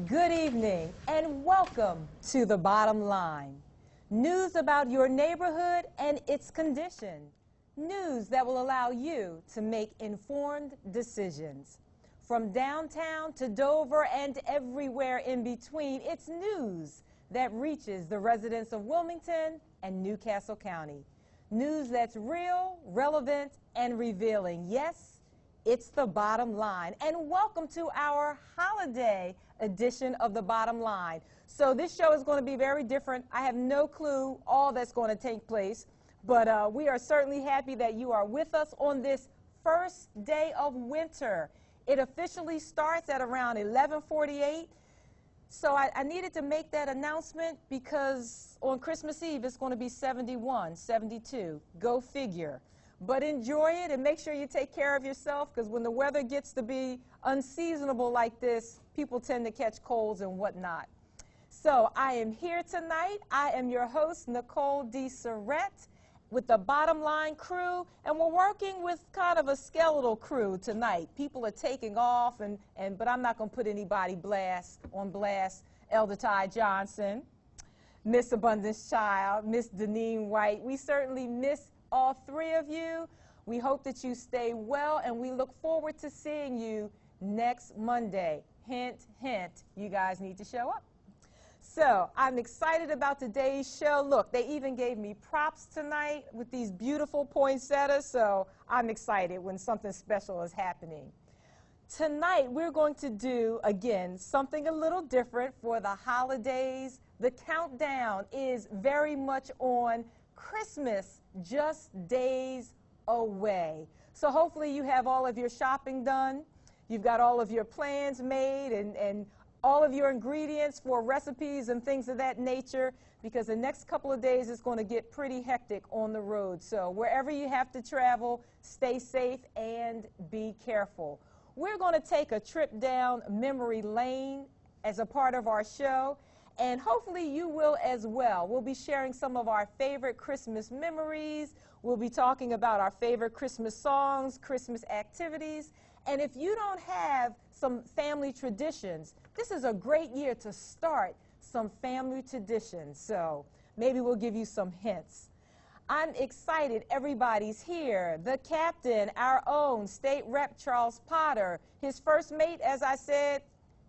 Good evening and welcome to The Bottom Line. News about your neighborhood and its condition. News that will allow you to make informed decisions. From downtown to Dover and everywhere in between, it's news that reaches the residents of Wilmington and Newcastle County. News that's real, relevant, and revealing. Yes, it's The Bottom Line. And welcome to our holiday edition of The Bottom Line. So this show is going to be very different. I have no clue all that's going to take place, but we are certainly happy that you are with us on this first day of winter. It officially starts at around 11:48. So I needed to make that announcement because on Christmas Eve it's going to be 71, 72. Go figure. But enjoy it and make sure you take care of yourself, because when the weather gets to be unseasonable like this, people tend to catch colds and whatnot. So I am here tonight. I am your host, Nicole D. Surrett, with the Bottom Line crew, and we're working with kind of a skeletal crew tonight. People are taking off, but I'm not going to put anybody on blast. Elder Ty Johnson, Miss Abundance Child, Miss Deneen White. We certainly miss all three of you. We hope that you stay well, and we look forward to seeing you next Monday. Hint, hint, you guys need to show up. So I'm excited about today's show. Look, they even gave me props tonight with these beautiful poinsettias, so I'm excited when something special is happening. Tonight we're going to do, again, something a little different for the holidays. The countdown is very much on Christmas, just days away. So hopefully you have all of your shopping done. You've got all of your plans made and all of your ingredients for recipes and things of that nature, because the next couple of days is going to get pretty hectic on the road. So wherever you have to travel, stay safe and be careful. We're going to take a trip down memory lane as a part of our show, and hopefully you will as well. We'll be sharing some of our favorite Christmas memories. We'll be talking about our favorite Christmas songs, Christmas activities. And if you don't have some family traditions, this is a great year to start some family traditions. So maybe we'll give you some hints. I'm excited everybody's here. The captain, our own State Rep Charles Potter, his first mate, as I said,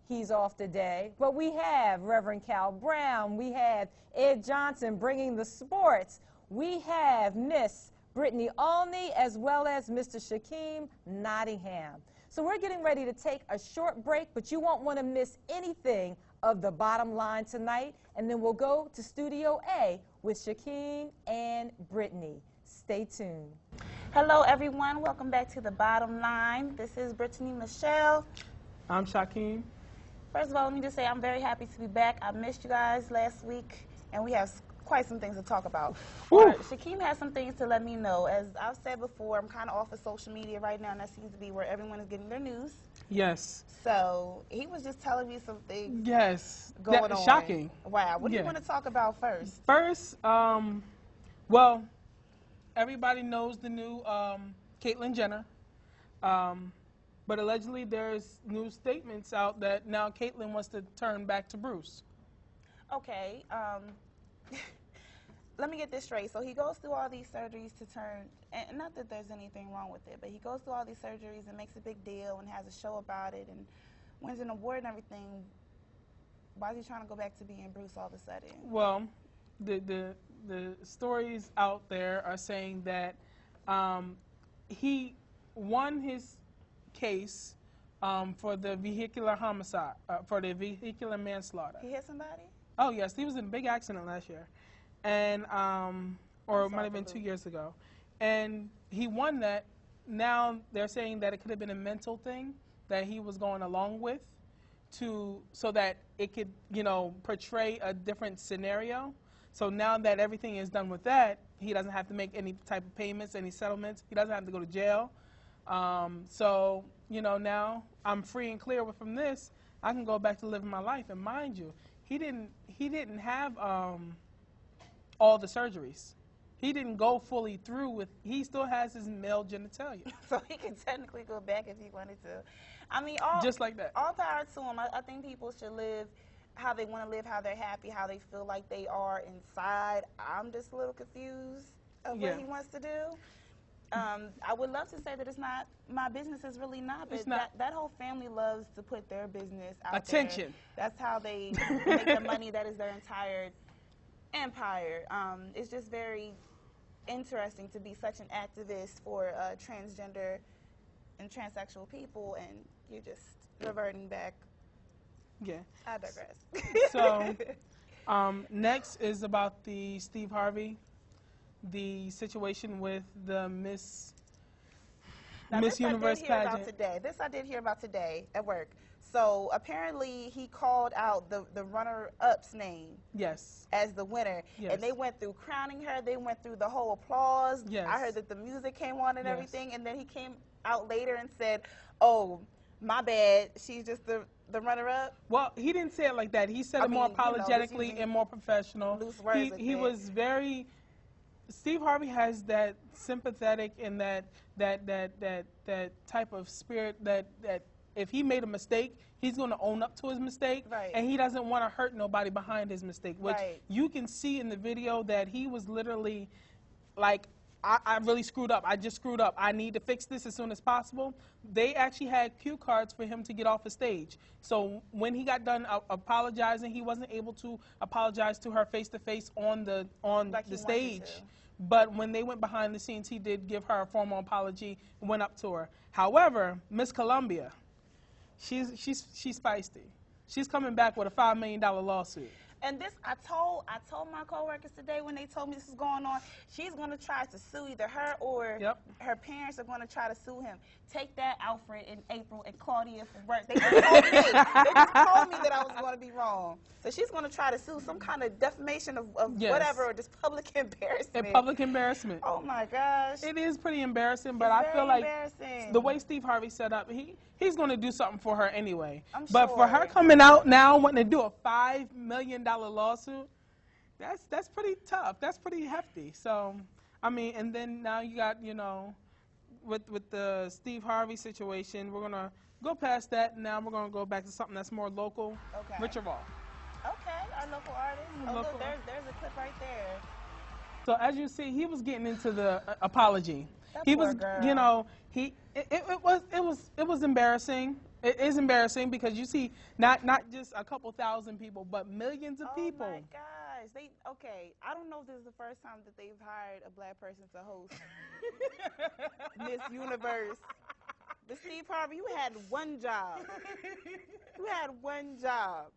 he's off today. But we have Reverend Cal Brown. We have Ed Johnson bringing the sports. We have Miss Brittany Alney as well as Mr. Shaquem Nottingham. So we're getting ready to take a short break, but you won't want to miss anything of The Bottom Line tonight. And then we'll go to Studio A with Shaquem and Brittany. Stay tuned. Hello, everyone. Welcome back to The Bottom Line. This is Brittany Michelle. I'm Shaquem. First of all, let me just say I'm very happy to be back. I missed you guys last week, and we have quite some things to talk about. Shaquem has some things to let me know. As I've said before, I'm kind of off of social media right now, and that seems to be where everyone is getting their news. Yes. So he was just telling me some things. Yes. Going on. Shocking. Wow. What do you want to talk about first? First, well, everybody knows the new Caitlyn Jenner. But allegedly there's new statements out that now Caitlyn wants to turn back to Bruce. Okay. Let me get this straight. So he goes through all these surgeries to turn, and not that there's anything wrong with it, but he goes through all these surgeries and makes a big deal and has a show about it and wins an award and everything. Why is he trying to go back to being Bruce all of a sudden? Well, the stories out there are saying that he won his case for the vehicular homicide, for the vehicular manslaughter. He hit somebody? Oh, yes. He was in a big accident last year. And, or it might have been 2 years ago. And he won that. Now they're saying that it could have been a mental thing that he was going along with so that it could, portray a different scenario. So now that everything is done with that, he doesn't have to make any type of payments, any settlements. He doesn't have to go to jail. So, now I'm free and clear from this. I can go back to living my life. And mind you, he didn't have all the surgeries. He didn't go fully through with, he still has his male genitalia. So he can technically go back if he wanted to. I mean, Just like that. All power to him. I think people should live how they want to live, how they're happy, how they feel like they are inside. I'm just a little confused of what he wants to do. I would love to say that it's not my business. Is really not, but that whole family loves to put their business out there. That's how they make the money. That is their entire empire. It's just very interesting to be such an activist for transgender and transsexual people, and you're just reverting back. Yeah. I digress. So, next is about the Steve Harvey, the situation with the Miss Universe pageant. This I did hear about today at work. So apparently he called out the runner-up's name. Yes. As the winner. Yes. And they went through crowning her. They went through the whole applause. Yes. I heard that the music came on and everything. And then he came out later and said, "Oh, my bad. She's just the runner-up." Well, he didn't say it like that. He said it more apologetically and more professional. Loose words He was very. Steve Harvey has that sympathetic and that type of spirit that if he made a mistake, he's going to own up to his mistake, right. And he doesn't want to hurt nobody behind his mistake, which you can see in the video that he was literally like, I really screwed up. I just screwed up. I need to fix this as soon as possible. They actually had cue cards for him to get off the stage. So when he got done apologizing, he wasn't able to apologize to her face-to-face on the stage. But when they went behind the scenes, he did give her a formal apology and went up to her. However, Miss Columbia, she's feisty. She's coming back with a $5 million lawsuit. And this, I told my coworkers today when they told me this was going on, she's going to try to sue either her or her parents are going to try to sue him. Take that, Alfred and April and Claudia from work. They just told me. They just told me that I was going to be wrong. So she's going to try to sue some kind of defamation of whatever, or just public embarrassment. Public embarrassment. Oh my gosh. It is pretty embarrassing, but I feel like the way Steve Harvey set up, he's going to do something for her anyway. But for her coming out now wanting to do a $5 million lawsuit, that's pretty tough. That's pretty hefty. So, I mean, and then now you got, with the Steve Harvey situation, we're going to go past that, and now we're going to go back to something that's more local. Okay. Richard Raw. Okay, our local artist. Look, there's a clip right there. So as you see, he was getting into the apology. He was, girl. It was embarrassing. It is embarrassing because you see not just a couple thousand people, but millions of people. Oh my gosh! I don't know if this is the first time that they've hired a black person to host Miss Universe. But Steve Harvey, you had one job. You had one job.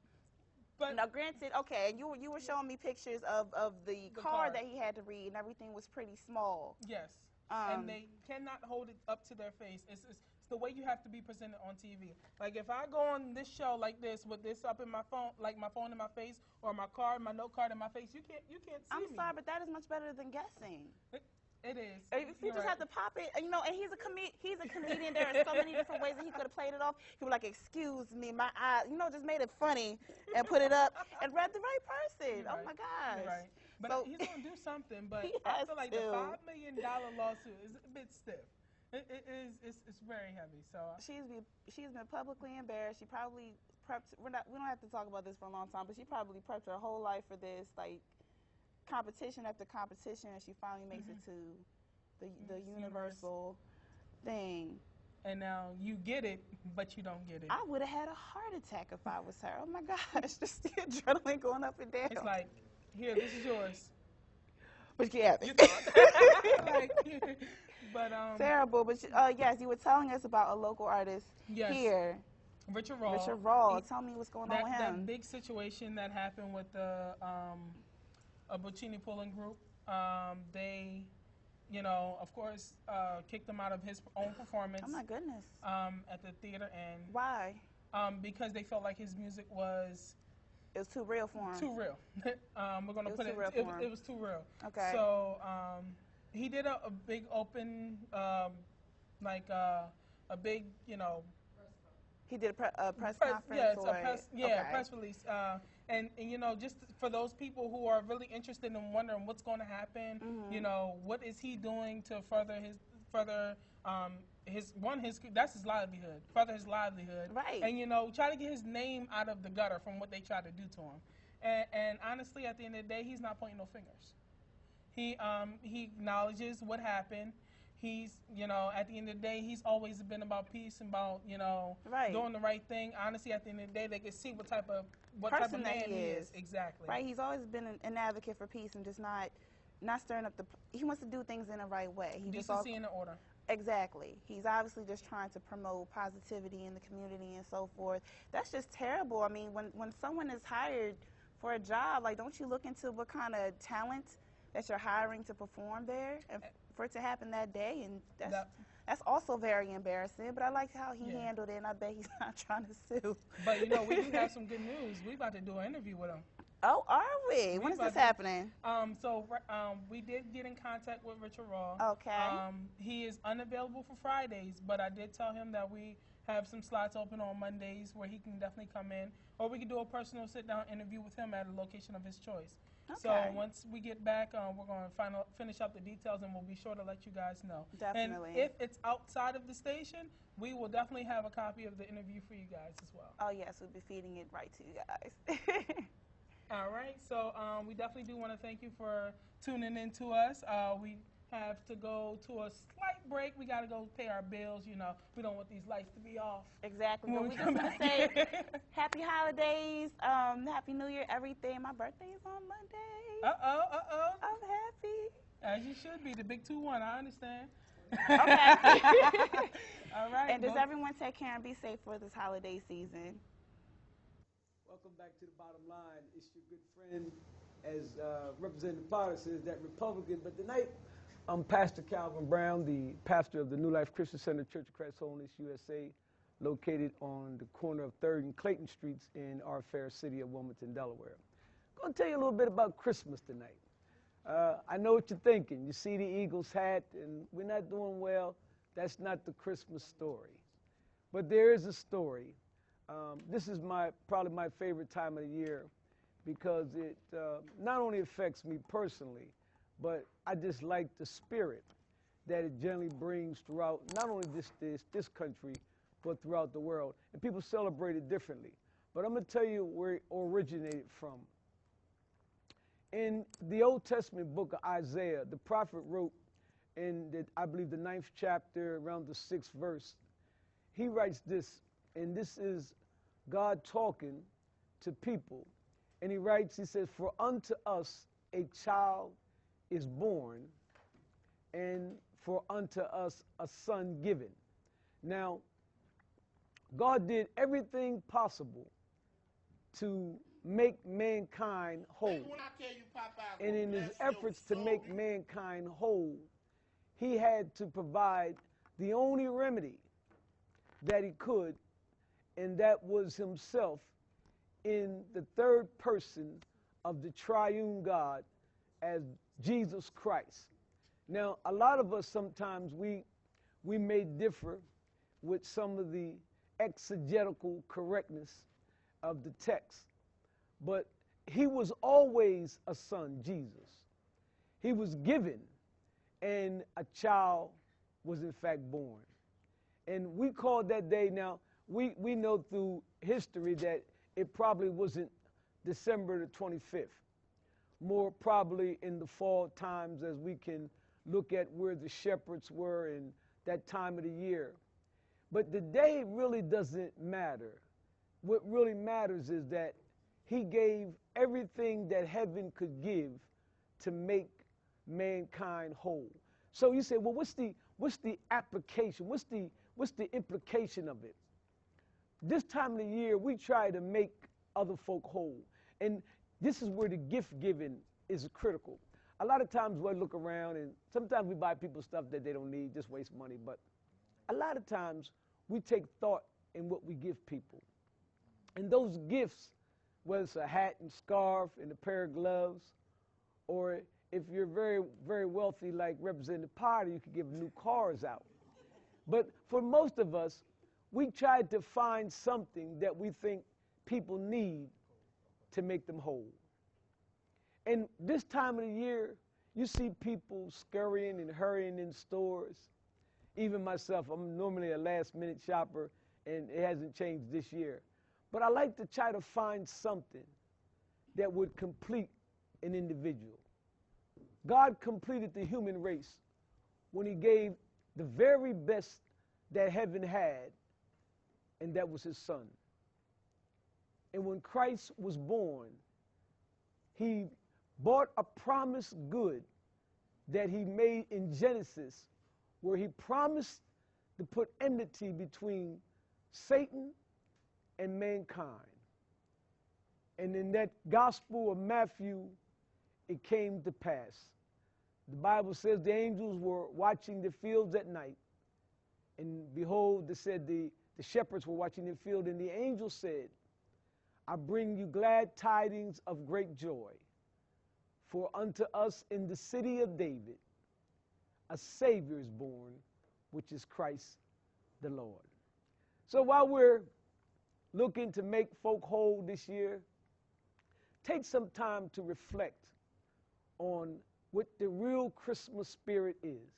But now, granted, and you were showing me pictures of the card that he had to read, and everything was pretty small. Yes. And they cannot hold it up to their face. It's the way you have to be presented on TV. Like if I go on this show like this with this up in my phone, like my phone in my face, or my note card in my face, you can't see me. I'm sorry, but that is much better than guessing. It is. If you just have to pop it, and he's a comedian. There are so many different ways that he could have played it off. He was like, "Excuse me, my eye," just made it funny and put it up and read the right person. Oh my gosh. You're right. But he's gonna do something. But I feel like the $5 million lawsuit is a bit stiff. It's very heavy. So she's been publicly embarrassed. She probably prepped. We don't have to talk about this for a long time, but she probably prepped her whole life for this, like competition after competition, and she finally makes it to the universal thing. And now you get it, but you don't get it. I would have had a heart attack if I was her. Oh my gosh, just the adrenaline going up and down. It's like, here, this is yours. But yeah. But terrible. But yes, you were telling us about a local artist here. Richard Raw. Richard Raw. Tell me what's going on with him. That big situation that happened with the Buccini Pulling Group. They, of course, kicked him out of his own performance. Oh my goodness. At the theater, and why? Because they felt like his music was. It was too real for him. Too real. We're gonna put it. It was too real. Okay. So he did a big open, a big, He did a press conference. Yeah, a press release. And just for those people who are really interested in wondering what's going to happen, what is he doing to further that's his livelihood, further his livelihood, Right. and try to get his name out of the gutter from what they try to do to him. And honestly, at the end of the day, he's not pointing no fingers. He acknowledges what happened. He's, at the end of the day, he's always been about peace and about, Right. doing the right thing. Honestly, at the end of the day, they can see what type of Person man that he is. Exactly. Right. He's always been an advocate for peace and just not stirring up he wants to do things in the right way. Decency and order. Exactly. He's obviously just trying to promote positivity in the community and so forth. That's just terrible. I mean, when someone is hired for a job, like, don't you look into what kind of talent that you're hiring to perform there, and for it to happen that day? And that's also very embarrassing. But I like how he handled it, and I bet he's not trying to sue. But we do have some good news. We about to do an interview with him. Oh, are we? When is this happening? We did get in contact with Richard Raw. Okay. He is unavailable for Fridays, but I did tell him that we have some slots open on Mondays where he can definitely come in, or we can do a personal sit-down interview with him at a location of his choice. Okay. So once we get back, we're going to finish up the details, and we'll be sure to let you guys know. Definitely. And if it's outside of the station, we will definitely have a copy of the interview for you guys as well. Oh, yes, we'll be feeding it right to you guys. All right, so we definitely do want to thank you for tuning in to us. We have to go to a slight break. We got to go pay our bills. We don't want these lights to be off. Exactly. When But we we come just want to back. say happy holidays, happy New Year, everything. My birthday is on Monday. Uh-oh. I'm happy. As you should be, the big 2-1, I understand. Okay. All right. And does everyone take care and be safe for this holiday season? Welcome back to the bottom line. It's your good friend, as Representative Potter says, that Republican. But tonight, I'm Pastor Calvin Brown, the pastor of the New Life Christian Center Church of Christ Holiness USA, located on the corner of 3rd and Clayton Streets in our fair city of Wilmington, Delaware. I'm going to tell you a little bit about Christmas tonight. I know what you're thinking. You see the Eagles hat, and we're not doing well. That's not the Christmas story. But there is a story. This is probably my favorite time of the year because it not only affects me personally, but I just like the spirit that it generally brings throughout not only this country, but throughout the world. And people celebrate it differently. But I'm going to tell you where it originated from. In the Old Testament book of Isaiah, the prophet wrote in, I believe, the 9th chapter, around the 6th verse, he writes this, and this is God talking to people. And he writes, he says, "For unto us a child is born, and for unto us a son given." Now, God did everything possible to make mankind whole. And in his efforts to make mankind whole, he had to provide the only remedy that he could, and that was himself in the third person of the triune God as Jesus Christ. Now, a lot of us sometimes, we may differ with some of the exegetical correctness of the text, but he was always a son, Jesus. He was given, and a child was in fact born. And we call that day now, we know through history that it probably wasn't December the 25th. More probably in the fall times, as we can look at where the shepherds were in that time of the year. But the day really doesn't matter. What really matters is that he gave everything that heaven could give to make mankind whole. So you say, well, what's the application? What's the implication of it? This time of the year, we try to make other folk whole. And this is where the gift giving is critical. A lot of times we look around, and sometimes we buy people stuff that they don't need, just waste money. But a lot of times we take thought in what we give people. And those gifts, whether it's a hat and scarf and a pair of gloves, or if you're very, very wealthy like Representative Potter, you could give new cars out. But for most of us, we try to find something that we think people need to make them whole. And this time of the year, you see people scurrying and hurrying in stores, Even myself, I'm normally a last-minute shopper, and it hasn't changed this year. But I like to try to find something that would complete an individual. God completed the human race when he gave the very best that heaven had, and that was his son. And when Christ was born, he bought a promised good that he made in Genesis, where he promised to put enmity between Satan and mankind. And in that Gospel of Matthew, it came to pass. The Bible says the angels were watching the fields at night. And behold, it said the shepherds were watching the field, and the angel said, I bring you glad tidings of great joy. For unto us in the city of David a Savior is born, which is Christ the Lord. So while we're looking to make folk whole this year, take some time to reflect on what the real Christmas spirit is.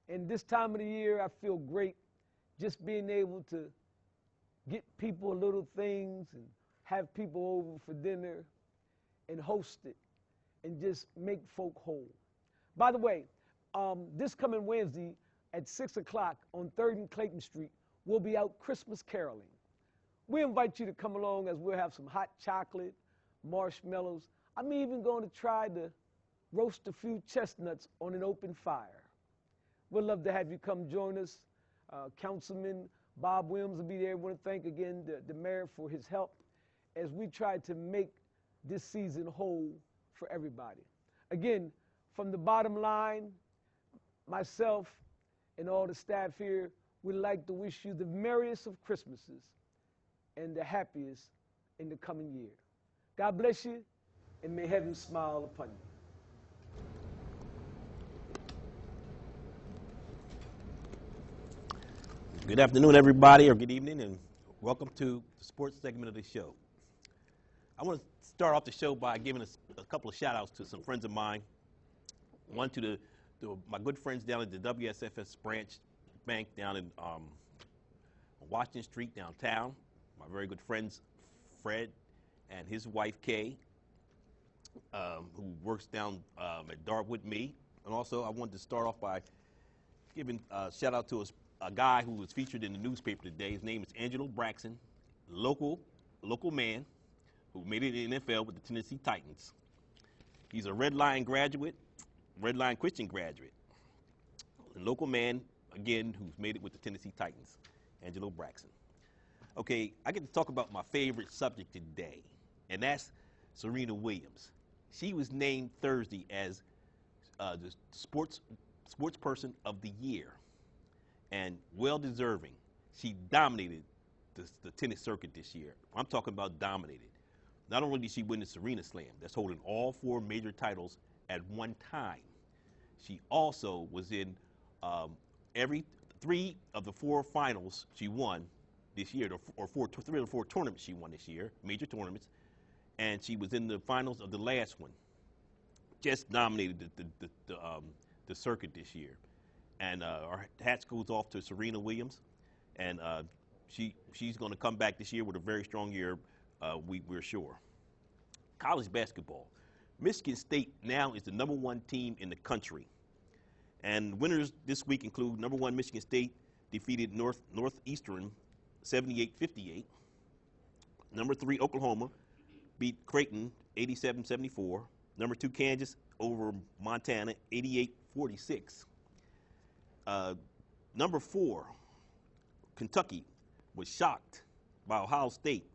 And this time of the year, I feel great just being able to get people little things and have people over for dinner and host it and just make folk whole. By the way, this coming Wednesday at 6 o'clock on 3rd and Clayton Street, we'll be out Christmas caroling. We invite you to come along, as we'll have some hot chocolate, marshmallows. I'm even going to try to roast a few chestnuts on an open fire. We'd love to have you come join us. Councilman Bob Williams will be there. I want to thank again the mayor for his help as we try to make this season whole for everybody. Again, from the bottom line, myself and all the staff here, we'd like to wish you the merriest of Christmases and the happiest in the coming year. God bless you, and may heaven smile upon you. Good afternoon, everybody, or good evening, and welcome to the sports segment of the show. I want to start off the show by giving a couple of shout-outs to some friends of mine. One to my good friends down at the WSFS branch bank down in Washington Street downtown. My very good friends Fred and his wife Kay, who works down at Dart with me. And also I wanted to start off by giving a shout-out to a guy who was featured in the newspaper today. His name is Angelo Braxton, local man who made it in the NFL with the Tennessee Titans. He's a Red Lion graduate, Red Lion Christian graduate. A local man, again, who's made it with the Tennessee Titans, Angelo Braxton. Okay, I get to talk about my favorite subject today, and that's Serena Williams. She was named Thursday as the sports person of the year, and well-deserving. She dominated the tennis circuit this year. I'm talking about dominated. Not only did she win the Serena Slam, that's holding all 4 major titles at one time, she also was in every 3 of the 4 finals she won this year, or 3 or 4 tournaments she won this year, major tournaments, and she was in the finals of the last one. Just dominated the circuit this year. And our hats goes off to Serena Williams, and she's going to come back this year with a very strong year, we're sure. College basketball. Michigan State now is the #1 team in the country. And winners this week include #1 Michigan State defeated Northeastern 78-58. #3 Oklahoma beat Creighton 87-74. #2 Kansas over Montana 88-46. #4 Kentucky was shocked by Ohio State,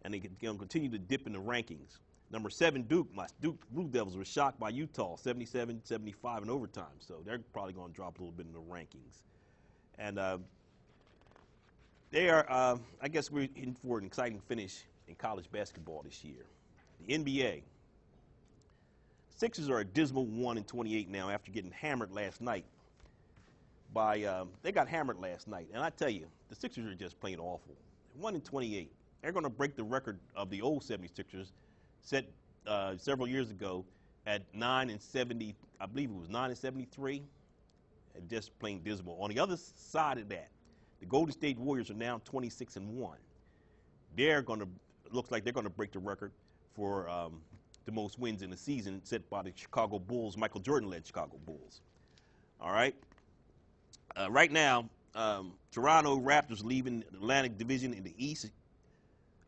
and they can continue to dip in the rankings. #7 Duke, my Duke Blue Devils were shocked by Utah 77-75 in overtime, so they're probably going to drop a little bit in the rankings. And they are, I guess we're in for an exciting finish in college basketball this year. The NBA. Sixers are a dismal 1-28 now after getting hammered last night. They got hammered last night, and I tell you, the Sixers are just plain awful. 1-28. They're going to break the record of the old 76ers set several years ago at 9-70. I believe it was 9-73, and just plain dismal. On the other side of that, the Golden State Warriors are now 26-1. Looks like they're gonna break the record for the most wins in the season set by the Chicago Bulls, Michael Jordan-led Chicago Bulls. All right. Right now, Toronto Raptors leading the Atlantic Division in the East.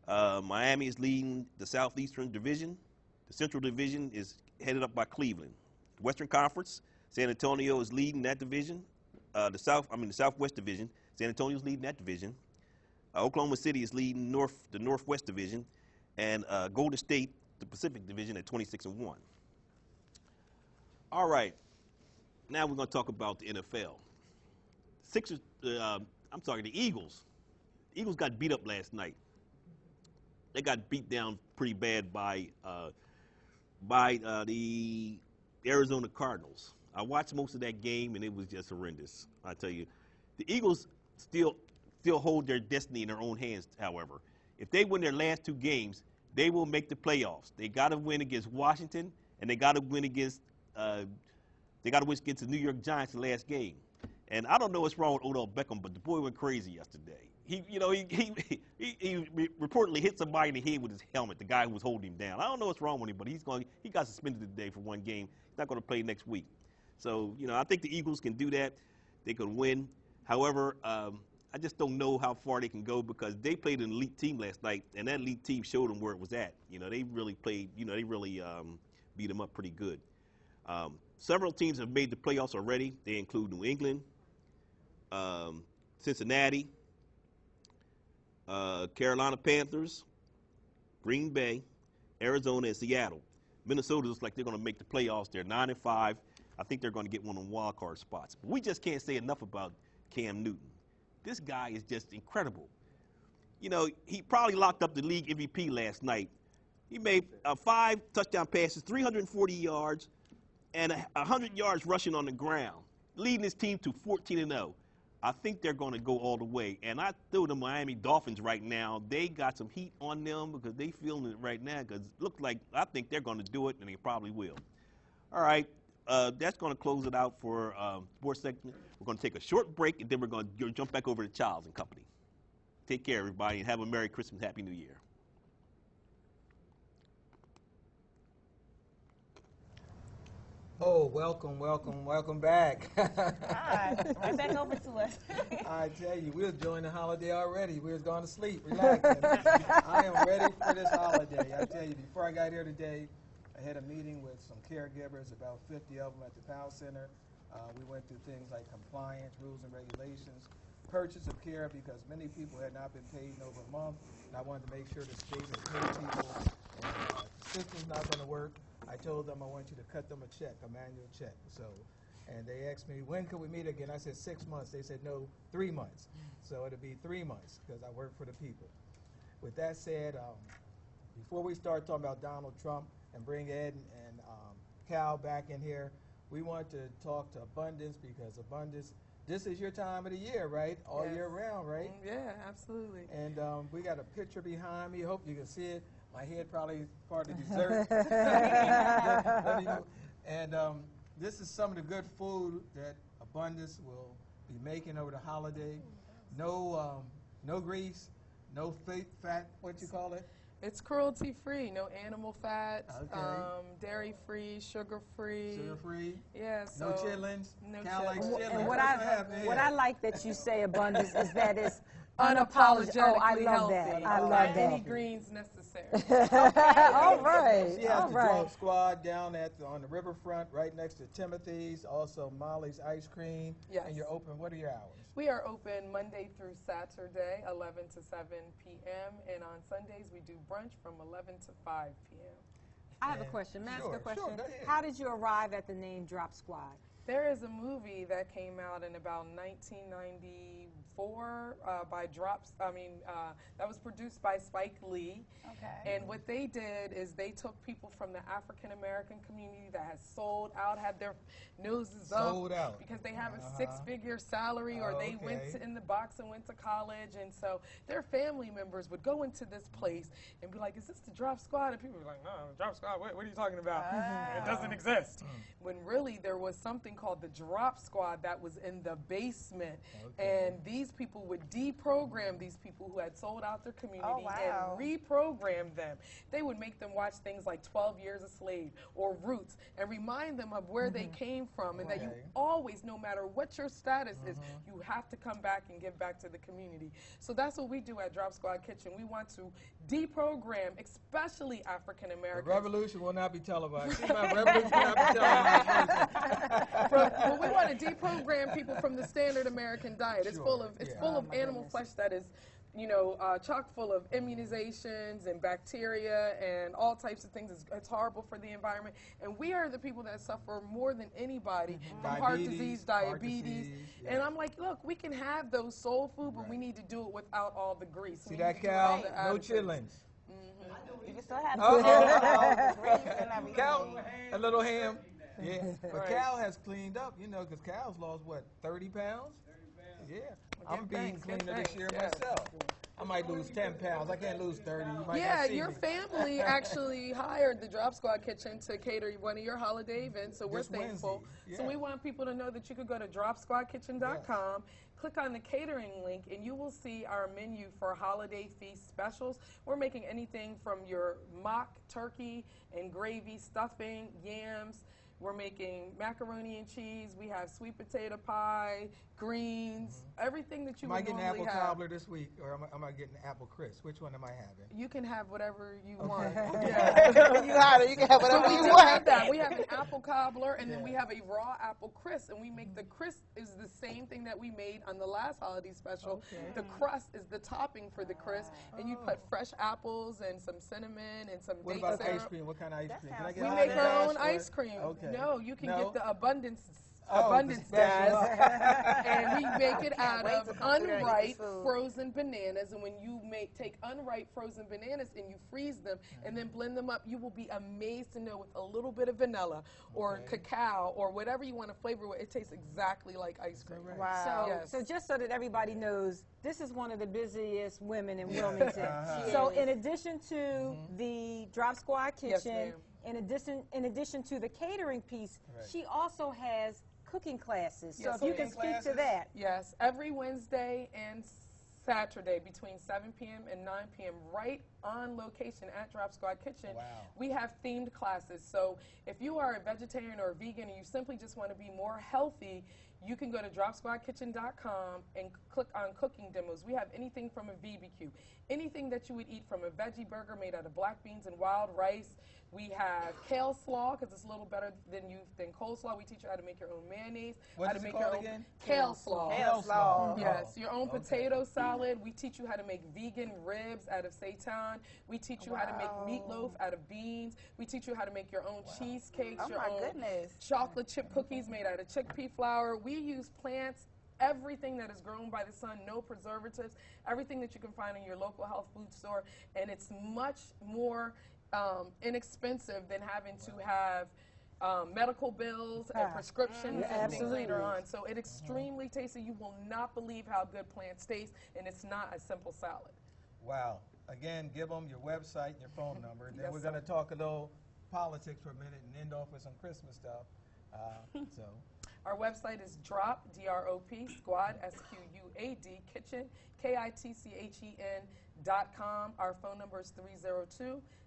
Miami is leading the Southeastern Division. The Central Division is headed up by Cleveland. The Western Conference, San Antonio is leading that division. The Southwest Division, San Antonio is leading that division. Oklahoma City is leading the Northwest Division, and Golden State, the Pacific Division, at 26-1. All right, now we're going to talk about the NFL. The Eagles. The Eagles got beat up last night. They got beat down pretty bad by the Arizona Cardinals. I watched most of that game, and it was just horrendous. I tell you, the Eagles still hold their destiny in their own hands. However, if they win their last two games, they will make the playoffs. They got to win against Washington, and they got to win against the New York Giants in the last game. And I don't know what's wrong with Odell Beckham, but the boy went crazy yesterday. He reportedly hit somebody in the head with his helmet, the guy who was holding him down. I don't know what's wrong with him, but he got suspended today for one game. He's not going to play next week. So, I think the Eagles can do that. They can win. However, I just don't know how far they can go because they played an elite team last night, and that elite team showed them where it was at. They really played, they really beat them up pretty good. Several teams have made the playoffs already. They include New England, Cincinnati, Carolina Panthers, Green Bay, Arizona, and Seattle. Minnesota looks like they're going to make the playoffs. They're 9-5. I think they're going to get one of the wild card spots. But we just can't say enough about Cam Newton. This guy is just incredible. He probably locked up the league MVP last night. He made 5 touchdown passes, 340 yards, and 100 yards rushing on the ground, leading his team to 14-0. I think they're going to go all the way. And I throw the Miami Dolphins right now. They got some heat on them because they feeling it right now because it looks like I think they're going to do it, and they probably will. All right, that's going to close it out for sports segment. We're going to take a short break, and then we're going to jump back over to Childs and Company. Take care, everybody, and have a Merry Christmas, Happy New Year. Oh, welcome back. Hi, right back over to us. I tell you, we was enjoying the holiday already. We was going to sleep, relaxing. I am ready for this holiday. I tell you, before I got here today, I had a meeting with some caregivers, about 50 of them at the Powell Center. We went through things like compliance, rules and regulations, purchase of care, because many people had not been paid in over a month, and I wanted to make sure the state had paid people, and the system's not going to work. I told them I want you to cut them a check, a manual check. And they asked me, when could we meet again? I said 6 months. They said, no, 3 months. So it'll be 3 months because I work for the people. With that said, before we start talking about Donald Trump and bring Ed and Cal back in here, we want to talk to abundance because abundance, this is your time of the year, right? All year round, right? Yeah, absolutely. And we got a picture behind me. Hope you can see it. My head probably is part of the dessert. And this is some of the good food that Abundance will be making over the holiday. No grease, no fat, what you call it? It's cruelty-free, no animal fat, Okay. dairy-free, sugar-free. Sugar-free, Yeah, so no chitlins. no Cal likes chitlins. chitlins. And That's what I like that you say, abundance, is that it's Unapologetically Oh, I love healthy. that. I love Not that. any greens necessary. All right. She has All the right. Drunk Squad down on the riverfront, right next to Timothy's. Also Molly's Ice Cream. Yes. And you're open. What are your hours? We are open Monday through Saturday, 11 to 7 p.m. And on Sundays, we do brunch from 11 to 5 p.m. I have a And- question. May I ask Sure, a question? go ahead. How did you arrive at the name Drop Squad? There is a movie that came out in about 1994 2004 by that was produced by Spike Lee. Okay. And what they did is they took people from the African American community that has sold out, had their noses Sold up out. because they have a six-figure salary, or they went in the box and went to college, and so their family members would go into this place and be like, "Is this the Drop Squad?" And people were like, "No, Drop Squad. What are you talking about? It doesn't exist." When really there was something called the Drop Squad that was in the basement, and these people would deprogram these people who had sold out their community and reprogram them. They would make them watch things like 12 Years a Slave or Roots and remind them of where they came from, and that you always, no matter what your status is, you have to come back and give back to the community. So that's what we do at Drop Squad Kitchen. We want to deprogram, especially African The Americans. revolution will not be televised. Revolution will not be televised. But we want to deprogram people from the standard American diet. It's full of animal flesh that is, chock full of immunizations and bacteria and all types of things. It's horrible for the environment. And we are the people that suffer more than anybody from heart disease, diabetes. And I'm like, look, we can have those soul food, but we need to do it without all the grease. See that cow? No chitlins. You can still have grease and everything. Cow, a little ham. Yeah, but Cal has cleaned up, because Cal's lost, 30 pounds? Yeah, I'm being cleaner this year myself. I might lose 10 pounds. I can't lose 30. You might not see your me. family actually hired the Drop Squad Kitchen to cater one of your holiday events, so we're This thankful. Wednesday, So yeah. we want people to know that you could go to dropsquadkitchen.com, click on the catering link, and you will see our menu for holiday feast specials. We're making anything from your mock turkey and gravy, stuffing, yams. We're making macaroni and cheese. We have sweet potato pie, greens, everything that you Am I would getting normally apple have. cobbler this week, or am I getting apple crisp? Which one am I having? You can have whatever you want. You can have So whatever we you do want. have that. We have an apple cobbler, and then we have a raw apple crisp, and we make the crisp is the same thing that we made on the last holiday special. The crust is the topping for the crisp, and you put fresh apples and some cinnamon and some What date about syrup. ice cream? What kind of ice cream? Can I get We Haagen make our own Dazs or- ice cream. Okay. No, you can No? get the abundance the special. Dazs, and we make it out wait of to come through there and eat unripe this food. frozen bananas. And when you take unripe frozen bananas and you freeze them and then blend them up, you will be amazed to know with a little bit of vanilla or cacao or whatever you want to flavor with, it tastes exactly like ice cream. Wow. Yes. So just so that everybody knows, this is one of the busiest women in Wilmington. So in addition to the Drop Squad Yes, Kitchen, ma'am. in addition to the catering piece, she also has cooking classes. So Yes, if you can cooking speak to classes. that. Yes, every Wednesday and Saturday between 7 p.m. and 9 p.m. right on location at Drop Squad Kitchen. Wow. We have themed classes. So if you are a vegetarian or a vegan and you simply just want to be more healthy, you can go to dropsquadkitchen.com and click on cooking demos. We have anything from a BBQ, anything that you would eat from a veggie burger made out of black beans and wild rice. We have kale slaw because it's a little better than coleslaw. We teach you how to make your own mayonnaise, What's how to it make called your own again? kale slaw. Kale slaw. Yes, your own potato salad. We teach you how to make vegan ribs out of seitan. We teach you how to make meatloaf out of beans. We teach you how to make your own cheesecakes, Oh your my own goodness. chocolate chip cookies made out of chickpea flour. We use plants, everything that is grown by the sun, no preservatives, everything that you can find in your local health food store, and it's much more inexpensive than having to have medical bills and prescriptions and things later on. So it's extremely tasty. You will not believe how good plants taste, and it's not a simple salad. Wow. Again, give them your website and your phone number. Then Yes, we're sir. going to talk a little politics for a minute and end off with some Christmas stuff. So, Our website is DROP, D-R-O-P, Squad, S-Q-U-A-D, Kitchen, Kitchen.com. Our phone number is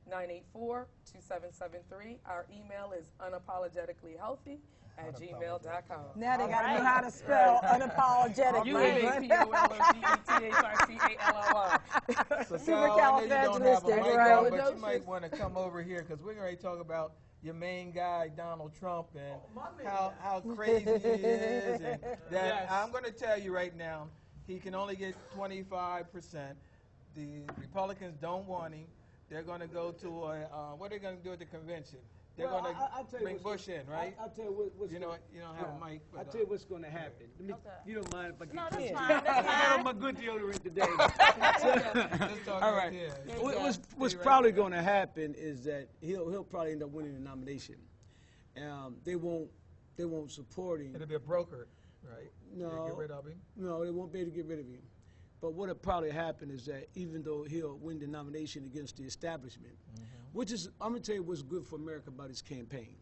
302-984-2773. Our email is unapologeticallyhealthy@gmail.com. Now they got to know how to spell unapologetic. UNAPOLOGETALLY. so Super Cal, I know you don't have a califragilistic, mic right? on, but you Notions. might want to come over here because we're going to talk about your main guy, Donald Trump, and how crazy he is. And that Yes. I'm going to tell you right now, he can only get 25%. The Republicans don't want him. They're going to go to what are they going to do at the convention? They're Well, going I'll to tell you bring what's- Bush in, right? I'll tell you what's You don't have a mic. I'll But, tell you what's going to happen. Let me, You don't mind if I get No, that's clean? fine, that's I got fine. my good deodorant today. let's talk All right right. there. What's probably going to happen is that he'll probably end up winning the nomination. They won't support him. It'll be a broker, right? No. Get rid of him. No, they won't be able to get rid of him. But what'll probably happen is that even though he'll win the nomination against the establishment, which is, I'm gonna tell you what's good for America about his campaign.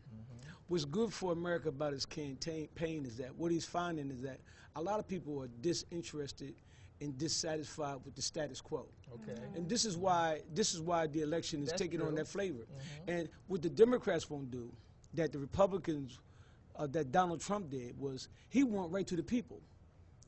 What's good for America about his campaign is that what he's finding is that a lot of people are disinterested and dissatisfied with the status quo. Okay. And this is why the election is That's taking on true. that flavor. And what the Democrats won't do, that the Republicans, that Donald Trump did, was he went right to the people.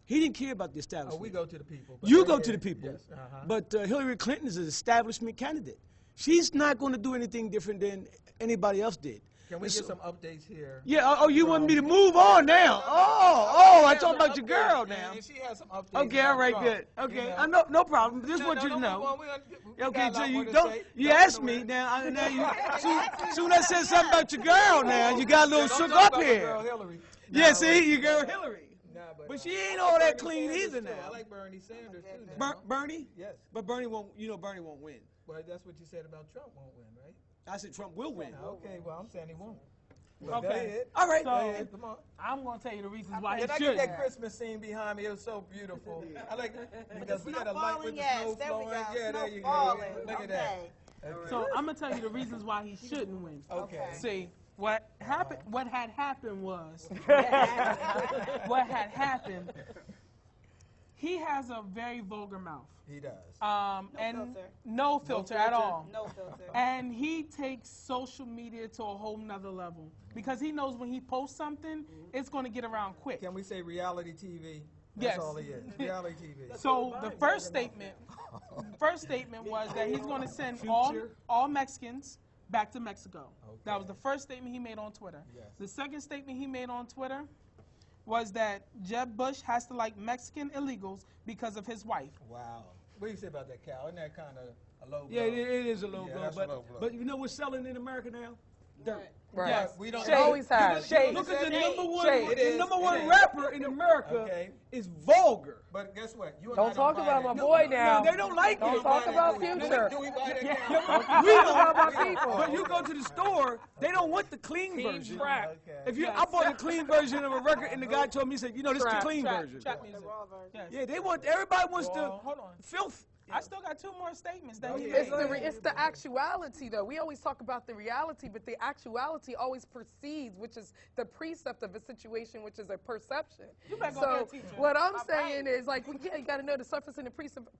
He didn't care about the Oh, establishment. we go to the people. but You go go to the ahead. people. Yes. But Hillary Clinton is an establishment candidate. She's not going to do anything different than anybody else did. Can we And get so- some updates here? Yeah. Oh, you want me to move on now? I talk about your girl now. And she has some updates. Okay, all about right, Trump, good. you Okay, know? I know, no problem. Just want you to move know. on. We got Okay, a lot so more you to don't. say. You Don't asked go me nowhere. now. Soon as I said something about your girl, now you got a little Don't shook talk up about my here. girl Hillary. Yeah, Nah, see, your girl Hillary. Nah, But she ain't all that clean Bernie either Sanders, too. I now. like Bernie Sanders too. now. Bernie? Yes. But Bernie won't. You know, Bernie won't win. Well, that's what you said about Trump won't win, right? I said Trump will win. Okay, well, I'm saying he won't. Well, go Okay. ahead. All right. So- Go ahead. Come on. I'm going to tell you the reasons why he Can I get should. that Christmas scene behind me? It was so beautiful. I like because we got a light with the snow flowing. Yeah, there you go. Look at that. So I'm going to tell you the reasons why he shouldn't win. Okay. See, what had happened was, he has a very vulgar mouth. He does. And filter. no filter at all. No filter. And he takes social media to a whole nother level because he knows when he posts something, it's going to get around quick. Can we say reality TV? That's Yes. all he is. Reality TV. So the first statement was that he's going to send all Mexicans back to Mexico. That was the first statement he made on Twitter. Yes. The second statement he made on Twitter was that Jeb Bush has to like Mexican illegals because of his wife. Wow. What do you say about that, Cal? Isn't that kind of a low blow? Yeah, it is a low Yeah, blow, that's a low blow. but you know what's selling in America now? Dirt. Right. Yes. We don't It always has. Shade. Look at the number one, Shade. It is, the number it one is. rapper in America Okay. is vulgar. But guess what? You and Don't I talk buy about that. my boy now. No, they don't like Don't it. talk buy about that. Future. Do we buy that? We Talk don't. about my people. But you go to the store, they don't want the clean version. Trap. Okay. If you, I bought the clean version of a record, and the guy told me, he said, you know, this is the Trap, clean trap, version. trap music. Yes. Yeah, they want. Everybody wants Well, the hold on. filth. I still got two more statements that he It's made. it's the actuality, though. We always talk about the reality, but the actuality always precedes, which is the precept of a situation, which is a perception. You better go So get a teacher. what I'm saying is, like, you got to know the suffix and the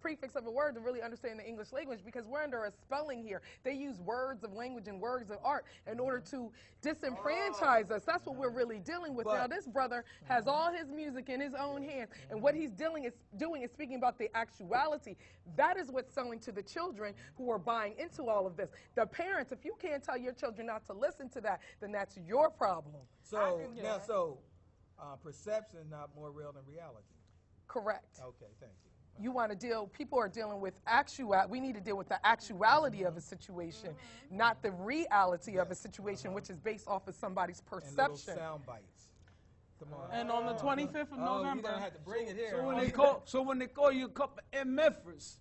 prefix of a word to really understand the English language, because we're under a spelling here. They use words of language and words of art in order to disenfranchise us. That's what we're really dealing with. Now, this brother has all his music in his own hands, and what he's doing is speaking about the actuality. That is what's selling to the children who are buying into all of this. The parents, if you can't tell your children not to listen to that, then that's your problem. So perception is not more real than reality. Correct. Okay, thank you. You want to people are dealing with we need to deal with the actuality of a situation, not the reality of a situation, which is based off of somebody's And little perception. sound bites. Come on. And on the 25th of Oh, you're November, gonna have to bring it here. So when they call you a couple MFers,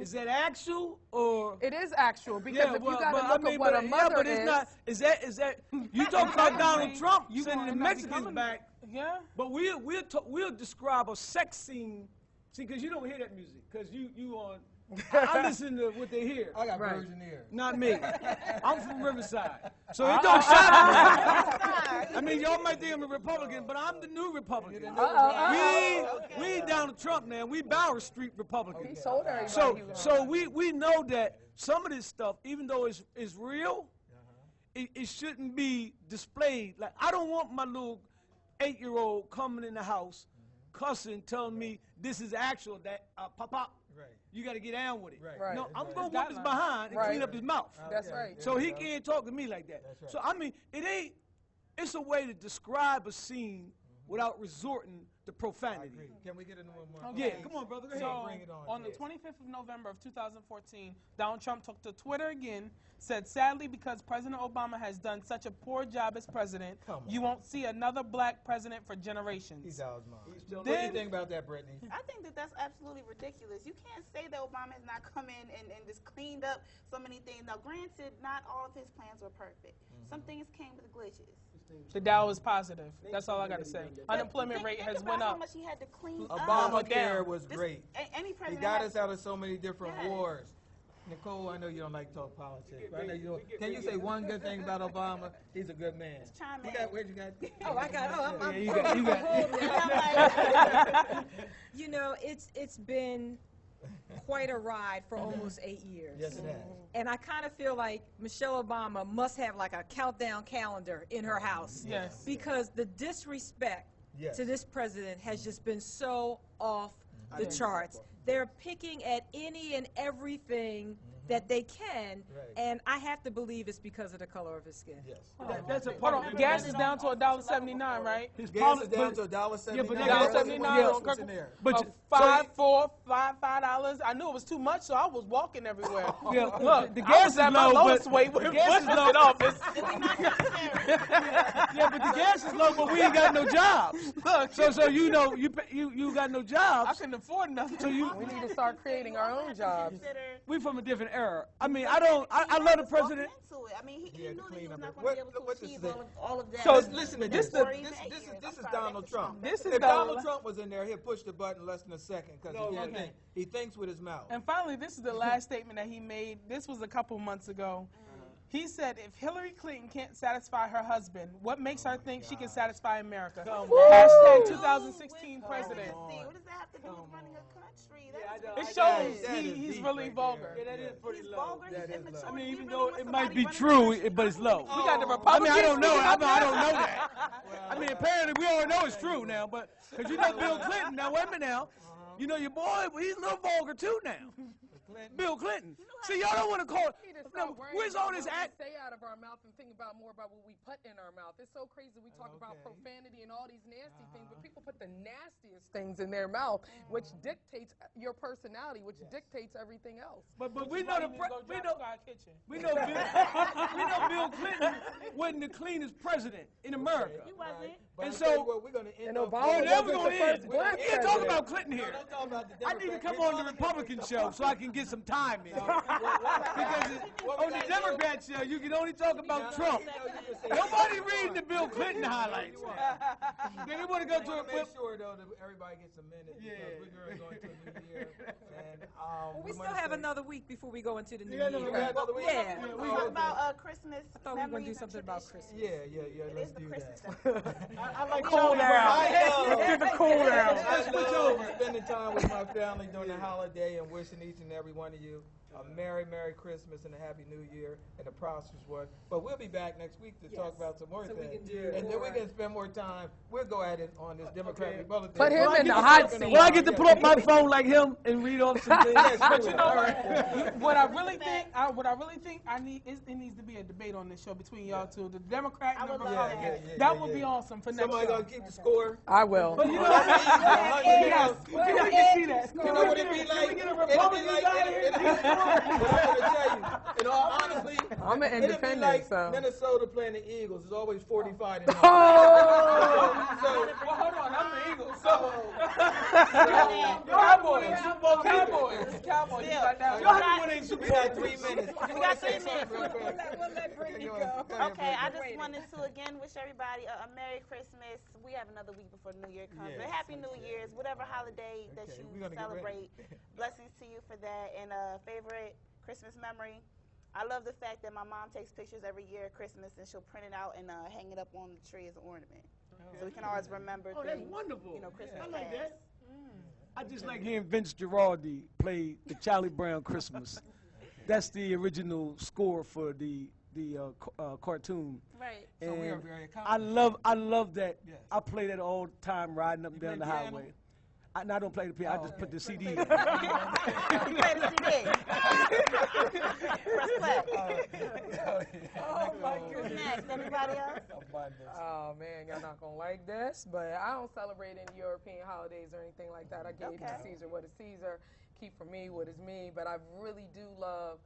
is that actual or? It is actual, because if you got to look at what a yeah, mother but it's is. not. Is that? You talk about Donald Trump you sending the gonna not be Mexicans coming- back, yeah. but we'll describe a sex scene. See, because you don't hear that music, because you on. I listen to what they hear. I got virgin ear. Not me. I'm from Riverside. So it don't shock me. I mean, y'all might think I'm a Republican, but I'm the new Republican. We ain't down to Trump now. We Bower Street Republicans. He told everybody So he was so we know that some of this stuff, even though it's real, it shouldn't be displayed. Like, I don't want my little 8-year-old coming in the house, cussing, telling me this is actual, that pop. Right. You got to get down with it. Right. No, I'm Right. going to whip his behind and Right. clean up his mouth. That's Okay. right. So he can't talk to me like that. That's right. So, I mean, it's a way to describe a scene without resorting the I profanity. agree. Can we get into one more? Yeah, please? come on, brother. Go So, ahead. bring it on, the yes. 25th of November of 2014, Donald Trump took to Twitter again, said, sadly, because President Obama has done such a poor job as president, Come on. you won't see another black president for generations. He's out of his mind. He's What do you Then- think about that, Brittany? I think that that's absolutely ridiculous. You can't say that Obama has not come in and just cleaned up so many things. Now, granted, not all of his plans were perfect. Some things came with glitches. The Dow is positive. That's all I got to say. Unemployment Think rate has about went how up. much he had to clean up. Obamacare down. was This- great. Any He president got has- us out of so many different Yes. wars. Nicole, I know you don't like to talk politics, but I know you don't. Can you say one good thing about Obama? He's a good man. chime You in. got, where'd you got? Oh, I got. Oh, I'm You got. You know, it's been quite a ride for almost 8 years. Yes, it has. And I kind of feel like Michelle Obama must have like a countdown calendar in her house. Yes. Because the disrespect Yes. to this president has just been so off the think so. charts. They're picking at any and everything that they can, Right. and I have to believe it's because of the color of his skin. Yes. That's a Hold part on, of gas is down to $1.79, right? his Gas is down but- to $1.79. Yeah, but they got- What's $1.79 in there? But But $5. I knew it was too much, so I was walking everywhere. Yeah, look, the I gas was is at my low, lowest but weight the when gas is Bush low. was in office. Yeah, but the gas is low, but we ain't got no jobs. Look, So you know you got no I jobs. couldn't afford nothing. So you We need to start creating our own jobs. we from a different era. I mean, I love the president. Into it. I mean, he Yeah, knew to that he clean was up not it. going to be able What to this achieve is all of that. So Listen to this this. the- This is Donald Trump. This is If the- Donald Trump was in there, he'd push the button less than a second because No, he can't okay. think. He thinks with his mouth. And finally, this is the last statement that he made. This was a couple months ago. He said, if Hillary Clinton can't satisfy her husband, what makes her think she can satisfy America? Hashtag 2016 president. What does that have to do with running a country? Yeah, I That know. is It That shows is- that is he's deep really right vulgar. there. Yeah, that is pretty he's low. vulgar, That he's is immature. low. I mean, We even really though want it might somebody be running true, the country. but it's low. We got the I mean, Republicans. I don't know. speaking I up mean, I now. don't know that. I mean, apparently we all know it's true now, but because you know Bill Clinton. Now wait a minute now. You know your boy, he's a little vulgar too now. Bill Clinton. See, y'all don't want to call. We need to No, stop worrying where's about all this what we act? say out of our mouth and think about more about what we put in our mouth. It's so crazy we talk about Okay. profanity and all these nasty things, but people put the nastiest things in their mouth, which dictates your personality, which dictates everything else. But we know the Why you need to go we drop know Sky Kitchen? we know Bill Clinton wasn't the cleanest president in America. You wasn't. But And I tell you so- what, we're going to end And up. Obama Oh, now we're wasn't gonna the end. first black We ain't talking president. about Clinton here. Don't talk about the I need to Democrat. come on the Republican show so I can get some time in. Because on the Democrat show, you can only talk about Trump. Nobody reading the Bill Clinton highlights. Then they want to go to I a want to make sure though that everybody gets a minute because we're going to a new year, and We we still have another week before we go into the new Yeah, no, year. we got another week. Yeah. We talk about Christmas. I thought we were going to do memories and something about traditions. Christmas. Yeah. It Let's is the do Christmas that. episode. I like Cool down. Get the cool down. I love spending time with my family during the holiday and wishing each and every one of you a Merry Christmas and a Happy New Year and a prosperous one. But we'll be back next week to talk about some more So we things. can do And then we can spend more time. We'll go at it on this Democrat Republican. Put him Well, I in get the to hot talking seat. Will I get to pull up my phone like him and read off some things? Yes, But do you it. know All what? right. What I really think, I need is it needs to be a debate on this show between y'all two, the Democrat and the I would love Republican. that. That would be awesome for next Somebody show. gonna keep the score. I will. But you know, Yes. we can see that. You know what it be like? Can we get a It'll be Republican like, out here? but I'm gonna tell you, in all honesty, I'm an it'll be independent, like so. Minnesota playing the Eagles. It's always 45 to 9. Oh! So, Well, hold on, I'm the Eagles. so Cowboys, Cowboys. You got that Y'all one. have to win Super Bowl 3 minutes. You want to say 3 something real minutes. quick? We'll let Brittany Go go. ahead. Go ahead, Okay, I Brittany. just wanted to again wish everybody a Merry Christmas. We have another week before New Year comes. Yes, But Happy New Year's, whatever holiday that Okay, you we're gonna get ready. celebrate. Blessings to you for that. And a favorite Christmas memory. I love the fact that my mom takes pictures every year at Christmas and she'll print it out and hang it up on the tree as an ornament. So we can always remember Oh, that's things, wonderful. you know, Christmas I like past. that. I just like hearing Vince Giraldi play the Charlie Brown Christmas. That's the original score for the cartoon. Right. So we are And very I love that. Yes. I play that all the time riding up and You down the play piano? highway. I don't play the piano. I just put the CD in. You play the CD. Press play. Oh my goodness. Next, everybody else? Abundance. Oh man, y'all not gonna like this, but I don't celebrate any European holidays or anything like that. I gave to Caesar what is Caesar, keep for me what is me. But I really do love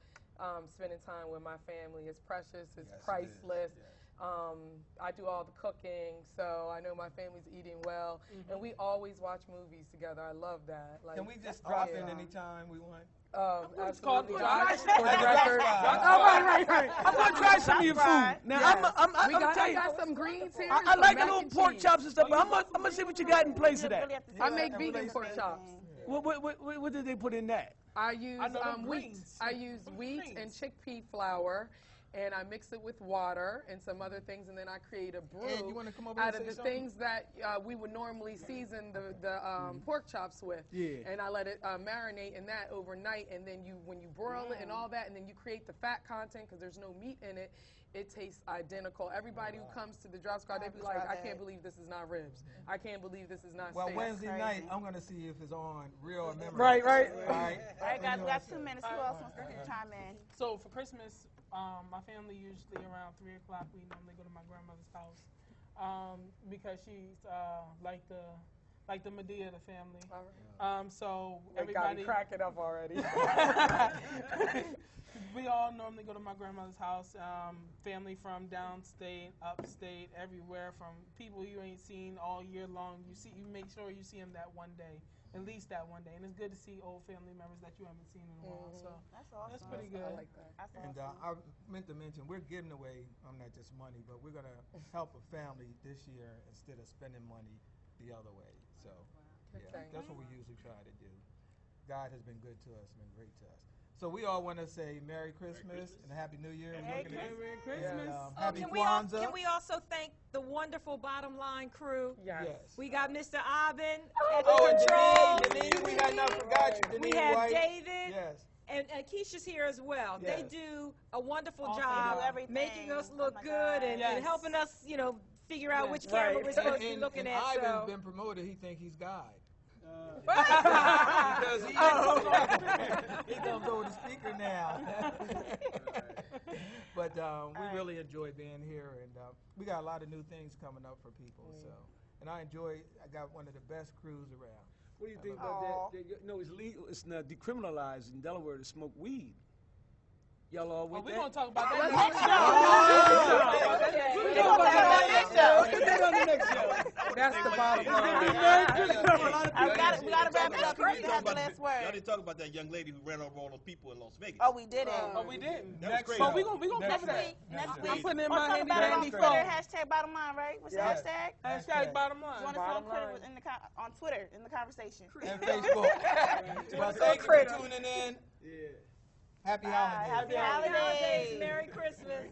spending time with my family. It's precious, it's priceless. I do all the cooking, so I know my family's eating well, and we always watch movies together. I love that. Like, Can we just drop in anytime we want? It's called Absolutely. Josh. For the record. Right. I'm gonna try some of your food. Now I'm We gonna got, tell I you. got some greens here. I some like the mac little and pork cheese. chops and stuff, but I'm gonna see what you got in place of that. I make vegan pork chops. What did they put in that? I use I know them wheat. greens. I use wheat and chickpea flour, and I mix it with water and some other things, and then I create a brew Ed, you wanna come over out and of say the something? things that we would normally season the pork chops with. Yeah. And I let it marinate in that overnight, and then when you broil it and all that, and then you create the fat content because there's no meat in it. It tastes identical. Everybody who comes to the Drop Squad, they be like, I can't believe this is not ribs. I can't believe this is not Well, steak. Wednesday night, I'm going to see if it's on Real or Memory. Right. All right. All right, guys, we got 2 minutes. Who else wants to chime in? So for Christmas, my family usually around 3 o'clock, we normally go to my grandmother's house because she's like the Medea of the family. So everybody crack it up already. we all normally go to my grandmother's house. Family from downstate, upstate, everywhere. From people you ain't seen all year long. You make sure you see them that one day, at least that one day. And it's good to see old family members that you haven't seen in a while. So That's awesome. that's pretty good. I like that. That's And awesome. I meant to mention, we're giving away, not just money, but we're going to help a family this year instead of spending money the other way. So, Okay. that's what we usually try to do. God has been good to us, been great to us. So we all want to say Merry Christmas and Happy New Year. Merry Merry And, Christmas. Happy Can Kwanzaa. we also thank the wonderful Bottom Line crew? Yes. We got Mr. Abin at the Oh, and controls. Denise, we had not forgot you. We Denise have White. David. Yes. And Keisha's here as well. They Yes. do a wonderful Awesome. job They do everything. making us Oh look my good God. and Yes. helping us, figure out Yes. which camera Right. we're supposed to be looking and at. Ivan's So. been promoted. He think he's God. Oh. Because he comes over the speaker now. But we really enjoy being here, and we got a lot of new things coming up for people. So, and I got one of the best crews around. What do you think about that? No, it's legal. It's not decriminalized in Delaware to smoke weed. Y'all all with We're that? going to talk about that Put that on the next show. That's the bottom line. We got to wrap it up. We have the last Y'all word. didn't talk about that young lady who ran over all those people in Las Vegas. Oh, we did it. Oh, we didn't. That was crazy. So we're going to Next cover that. week. Next I'm week. putting in We'll my talk handy about it on dandy Twitter. phone. Hashtag bottom line, right? What's the Yes. hashtag? Hashtag bottom line. You want us on Twitter on Twitter in the conversation. And Facebook. Well, thank you for tuning in. Yeah. Happy Bye. holidays. Happy holidays. Merry Christmas.